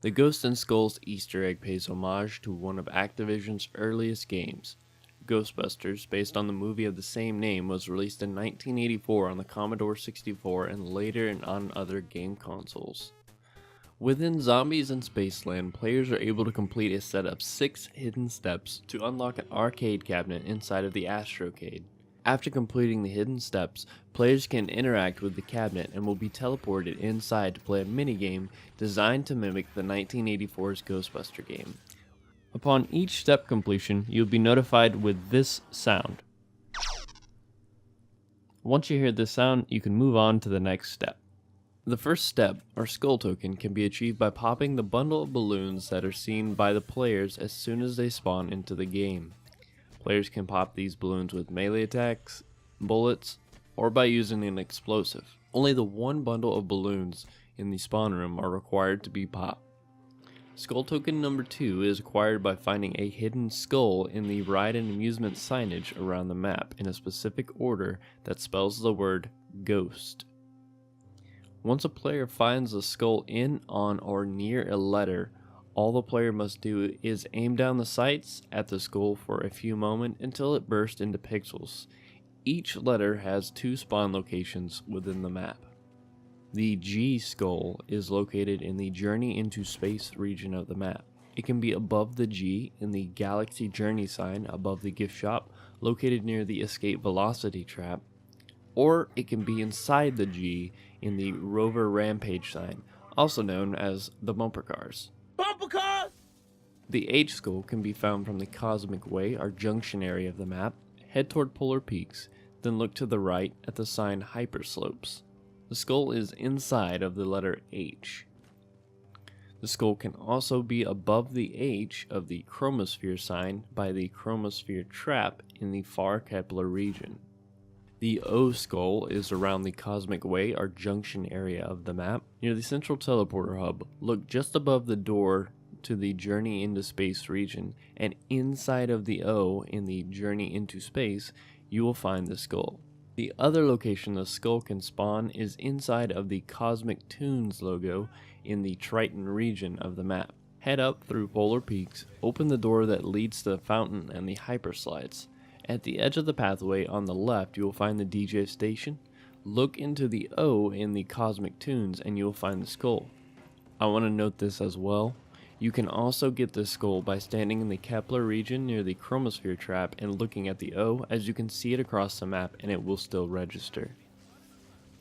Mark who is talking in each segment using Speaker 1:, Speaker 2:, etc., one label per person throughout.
Speaker 1: The Ghost and Skulls Easter egg pays homage to one of Activision's earliest games. Ghostbusters, based on the movie of the same name, was released in 1984 on the Commodore 64 and later on other game consoles. Within Zombies in Spaceland, players are able to complete a set of 6 hidden steps to unlock an arcade cabinet inside of the Astrocade. After completing the hidden steps, players can interact with the cabinet and will be teleported inside to play a minigame designed to mimic the 1984's Ghostbuster game. Upon each step completion, you'll be notified with this sound. Once you hear this sound, you can move on to the next step. The first step, or skull token, can be achieved by popping the bundle of balloons that are seen by the players as soon as they spawn into the game. Players can pop these balloons with melee attacks, bullets, or by using an explosive. Only the one bundle of balloons in the spawn room are required to be popped. Skull token number 2 is acquired by finding a hidden skull in the ride and amusement signage around the map in a specific order that spells the word ghost. Once a player finds a skull in, on, or near a letter, all the player must do is aim down the sights at the skull for a few moments until it bursts into pixels. Each letter has 2 spawn locations within the map. The G skull is located in the Journey into Space region of the map. It can be above the G in the Galaxy Journey sign above the gift shop located near the Escape Velocity trap, or it can be inside the G in the Rover Rampage sign, also known as the bumper cars. Bumper cars! The H skull can be found from the Cosmic Way, or junction area of the map. Head toward Polar Peaks, then look to the right at the sign Hyperslopes. The skull is inside of the letter H. The skull can also be above the H of the Chromosphere sign by the Chromosphere trap in the far Kepler region. The O skull is around the Cosmic Way, or junction area of the map. Near the central teleporter hub, look just above the door to the Journey into Space region, and inside of the O in the Journey into Space, you will find the skull. The other location the skull can spawn is inside of the Cosmic Tunes logo in the Triton region of the map. Head up through Polar Peaks, open the door that leads to the fountain and the hyperslides. At the edge of the pathway on the left, you will find the DJ station. Look into the O in the Cosmic Tunes and you will find the skull. I want to note this as well. You can also get this skull by standing in the Kepler region near the Chromosphere trap and looking at the O, as you can see it across the map and it will still register.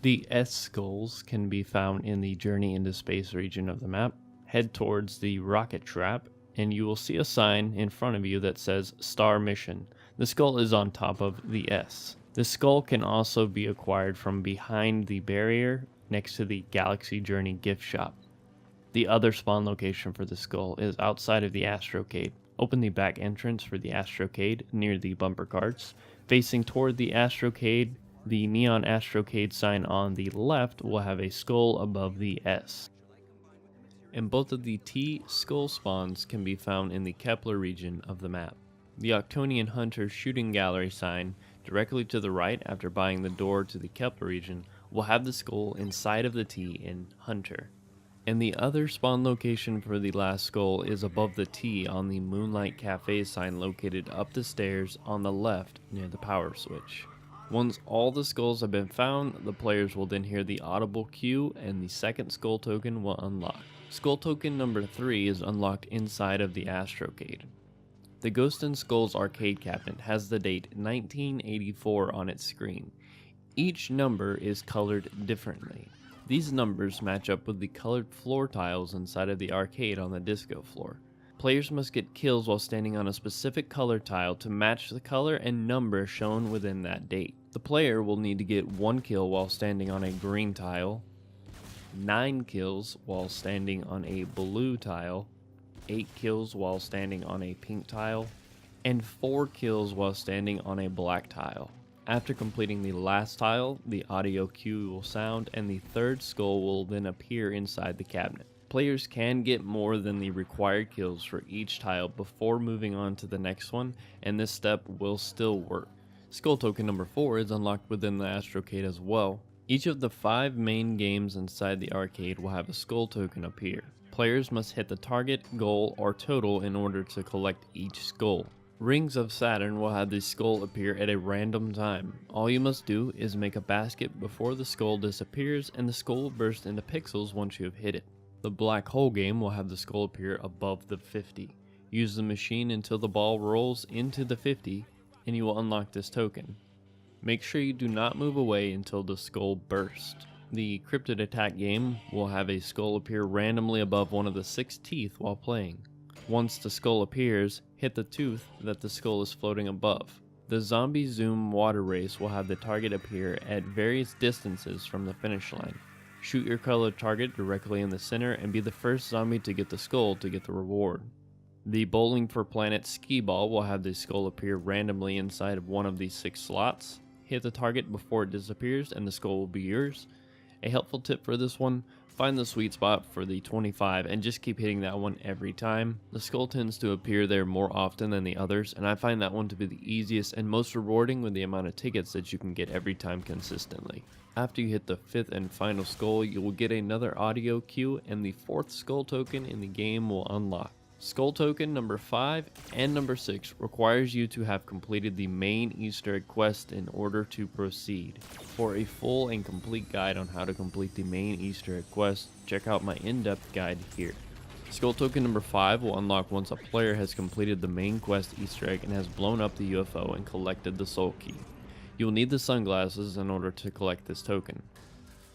Speaker 1: The S skulls can be found in the Journey into Space region of the map. Head towards the rocket trap and you will see a sign in front of you that says Star Mission. The skull is on top of the S. The skull can also be acquired from behind the barrier next to the Galaxy Journey gift shop. The other spawn location for the skull is outside of the Astrocade. Open the back entrance for the Astrocade near the bumper carts. Facing toward the Astrocade, the neon Astrocade sign on the left will have a skull above the S. And both of the T skull spawns can be found in the Kepler region of the map. The Octonian Hunter shooting gallery sign directly to the right after buying the door to the Kepler region will have the skull inside of the T in Hunter. And the other spawn location for the last skull is above the T on the Moonlight Cafe sign located up the stairs on the left near the power switch. Once all the skulls have been found, the players will then hear the audible cue and the second skull token will unlock. Skull token number 3 is unlocked inside of the Astrocade. The Ghost and Skulls arcade cabinet has the date 1984 on its screen. Each number is colored differently. These numbers match up with the colored floor tiles inside of the arcade on the disco floor. Players must get kills while standing on a specific color tile to match the color and number shown within that date. The player will need to get 1 kill while standing on a green tile, 9 kills while standing on a blue tile, 8 kills while standing on a pink tile, and 4 kills while standing on a black tile. After completing the last tile, the audio cue will sound and the third skull will then appear inside the cabinet. Players can get more than the required kills for each tile before moving on to the next one, and this step will still work. Skull token number 4 is unlocked within the Astrocade as well. Each of the 5 main games inside the arcade will have a skull token appear. Players must hit the target, goal, or total in order to collect each skull. Rings of Saturn will have the skull appear at a random time. All you must do is make a basket before the skull disappears, and the skull will burst into pixels once you have hit it. The black hole game will have the skull appear above the 50. Use the machine until the ball rolls into the 50, and you will unlock this token. Make sure you do not move away until the skull bursts. The Cryptid Attack game will have a skull appear randomly above one of the 6 teeth while playing. Once the skull appears, hit the tooth that the skull is floating above. The Zombie Zoom water race will have the target appear at various distances from the finish line. Shoot your colored target directly in the center and be the first zombie to get the skull to get the reward. The Bowling for Planet ski ball will have the skull appear randomly inside of one of these 6 slots. Hit the target before it disappears and the skull will be yours. A helpful tip for this one, find the sweet spot for the 25 and just keep hitting that one every time. The skull tends to appear there more often than the others, and I find that one to be the easiest and most rewarding with the amount of tickets that you can get every time consistently. After you hit the 5th and final skull, you will get another audio cue and the 4th skull token in the game will unlock. Skull token number 5 and number 6 requires you to have completed the main Easter egg quest in order to proceed. For a full and complete guide on how to complete the main Easter egg quest, check out my in-depth guide here. Skull token number 5 will unlock once a player has completed the main quest Easter egg and has blown up the UFO and collected the soul key. You will need the sunglasses in order to collect this token.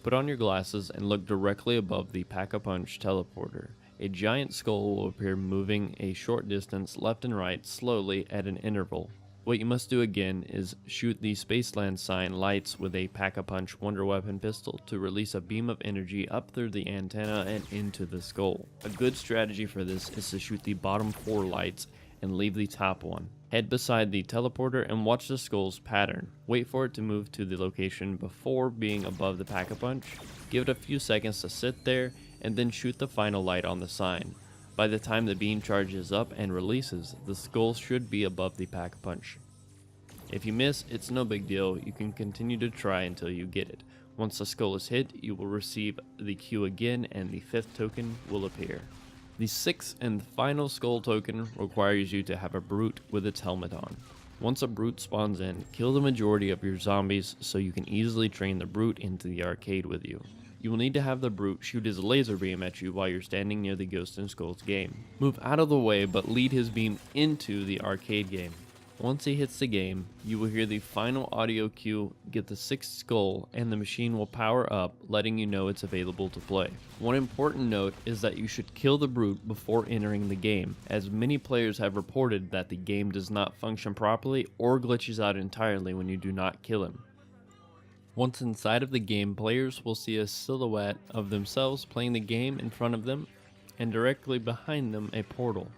Speaker 1: Put on your glasses and look directly above the Pack-a-Punch teleporter. A giant skull will appear moving a short distance left and right slowly at an interval. What you must do again is shoot the Spaceland sign lights with a Pack-a-Punch Wonder Weapon pistol to release a beam of energy up through the antenna and into the skull. A good strategy for this is to shoot the bottom 4 lights and leave the top one. Head beside the teleporter and watch the skull's pattern. Wait for it to move to the location before being above the Pack-a-Punch. Give it a few seconds to sit there and then shoot the final light on the sign. By the time the beam charges up and releases, the skull should be above the Pack-a-Punch. If you miss, it's no big deal, you can continue to try until you get it. Once the skull is hit, you will receive the cue again and the 5th token will appear. The 6th and final skull token requires you to have a brute with its helmet on. Once a brute spawns in, kill the majority of your zombies so you can easily train the brute into the arcade with you. You will need to have the brute shoot his laser beam at you while you're standing near the Ghost and Skulls game. Move out of the way but lead his beam into the arcade game. Once he hits the game, you will hear the final audio cue, get the 6th skull, and the machine will power up, letting you know it's available to play. One important note is that you should kill the brute before entering the game, as many players have reported that the game does not function properly or glitches out entirely when you do not kill him. Once inside of the game, players will see a silhouette of themselves playing the game in front of them, and directly behind them a portal.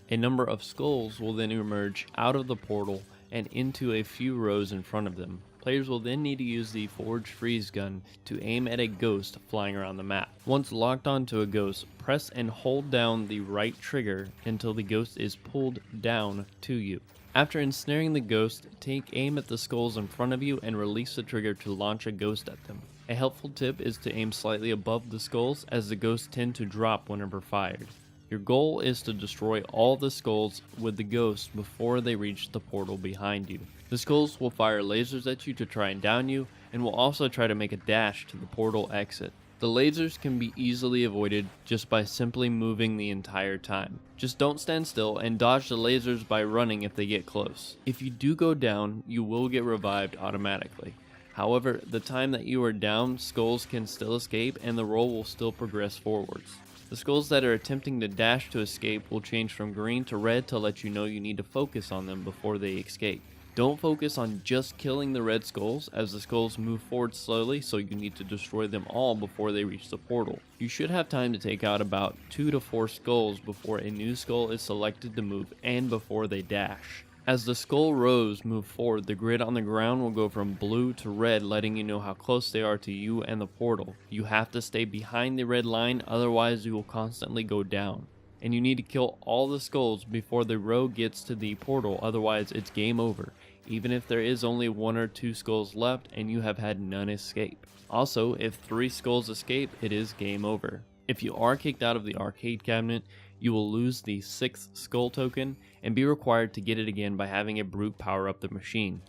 Speaker 1: A number of skulls will then emerge out of the portal and into a few rows in front of them. Players will then need to use the Forge Freeze gun to aim at a ghost flying around the map. Once locked onto a ghost, press and hold down the right trigger until the ghost is pulled down to you. After ensnaring the ghost, take aim at the skulls in front of you and release the trigger to launch a ghost at them. A helpful tip is to aim slightly above the skulls, as the ghosts tend to drop whenever fired. Your goal is to destroy all the skulls with the ghosts before they reach the portal behind you. The skulls will fire lasers at you to try and down you, and will also try to make a dash to the portal exit. The lasers can be easily avoided just by simply moving the entire time. Just don't stand still and dodge the lasers by running if they get close. If you do go down, you will get revived automatically. However, the time that you are down, skulls can still escape and the roll will still progress forwards. The skulls that are attempting to dash to escape will change from green to red to let you know you need to focus on them before they escape. Don't focus on just killing the red skulls, as the skulls move forward slowly, so you need to destroy them all before they reach the portal. You should have time to take out about 2 to 4 skulls before a new skull is selected to move and before they dash. As the skull rows move forward, the grid on the ground will go from blue to red, letting you know how close they are to you and the portal. You have to stay behind the red line, otherwise you will constantly go down. And you need to kill all the skulls before the row gets to the portal, otherwise it's game over, even if there is only 1 or 2 skulls left and you have had none escape. Also, if 3 skulls escape, it is game over. If you are kicked out of the arcade cabinet, you will lose the 6th skull token and be required to get it again by having a brute power up the machine.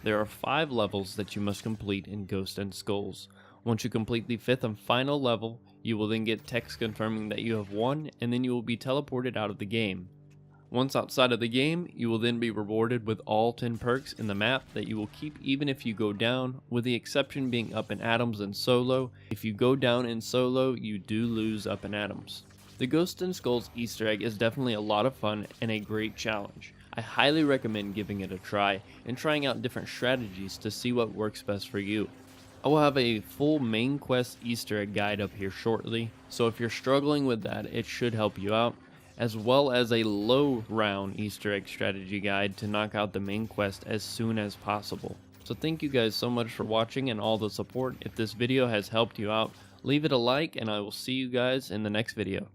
Speaker 1: There are 5 levels that you must complete in Ghost and Skulls. Once you complete the 5th and final level, you will then get text confirming that you have won, and then you will be teleported out of the game. Once outside of the game, you will then be rewarded with all 10 perks in the map that you will keep even if you go down, with the exception being Up in Atoms and Solo. If you go down in Solo, you do lose Up in Atoms. The Ghost and Skulls Easter egg is definitely a lot of fun and a great challenge. I highly recommend giving it a try and trying out different strategies to see what works best for you. I will have a full main quest Easter egg guide up here shortly, so if you're struggling with that, it should help you out, as well as a low round Easter egg strategy guide to knock out the main quest as soon as possible. So thank you guys so much for watching and all the support. If this video has helped you out, leave it a like and I will see you guys in the next video.